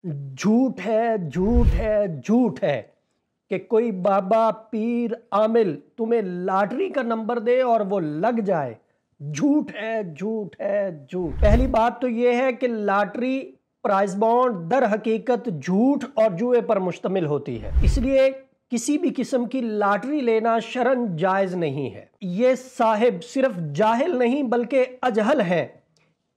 झूठ है, झूठ है, झूठ है कि कोई बाबा पीर आमिल तुम्हें लॉटरी का नंबर दे और वो लग जाए। झूठ है, झूठ है, झूठ। पहली बात तो ये है कि लॉटरी प्राइज बॉन्ड दर हकीकत झूठ और जुए पर मुश्तमिल होती है, इसलिए किसी भी किस्म की लॉटरी लेना शरन जायज नहीं है। ये साहिब सिर्फ जाहिल नहीं बल्कि अजहल है,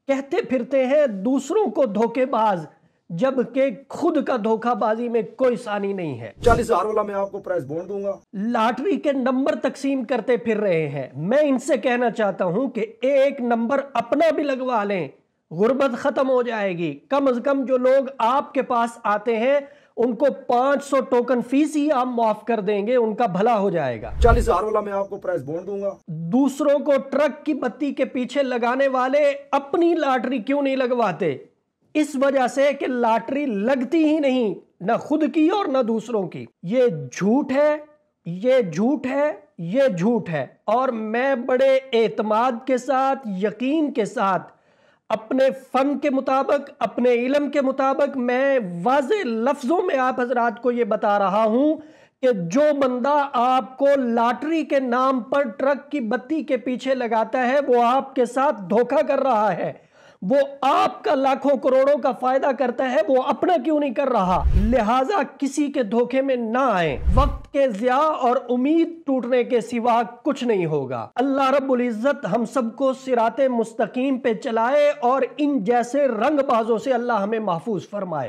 कहते फिरते हैं दूसरों को धोखेबाज, जबकि खुद का धोखाबाजी में कोई सानी नहीं है। 40,000 वाला मैं आपको प्राइस बॉन्ड दूंगा। लॉटरी के नंबर तकसीम करते फिर रहे हैं। मैं इनसे कहना चाहता हूं कि एक नंबर अपना भी लगवा लें, गुर्बत खत्म हो जाएगी। कम से कम जो लोग आपके पास आते हैं उनको 500 टोकन फीस ही आप माफ कर देंगे, उनका भला हो जाएगा। 40,000 वाला मैं आपको प्राइस बॉन्ड दूंगा। दूसरों को ट्रक की बत्ती के पीछे लगाने वाले अपनी लॉटरी क्यों नहीं लगवाते? इस वजह से कि लॉटरी लगती ही नहीं, न खुद की और न दूसरों की। ये झूठ है, ये झूठ है, ये झूठ है। और मैं बड़े एतमाद के साथ, यकीन के साथ, अपने फन के मुताबिक, अपने इल्म के मुताबिक मैं वाज़े लफ्ज़ों में आप हजरात को ये बता रहा हूं कि जो बंदा आपको लॉटरी के नाम पर ट्रक की बत्ती के पीछे लगाता है वो आपके साथ धोखा कर रहा है। वो आपका लाखों करोड़ों का फायदा करता है, वो अपना क्यों नहीं कर रहा? लिहाजा किसी के धोखे में ना आए। वक्त के ज़िया और उम्मीद टूटने के सिवा कुछ नहीं होगा। अल्लाह रब्बुल इज्जत हम सबको सिराते मुस्तकीम पे चलाए और इन जैसे रंगबाजों से अल्लाह हमें महफूज फरमाए।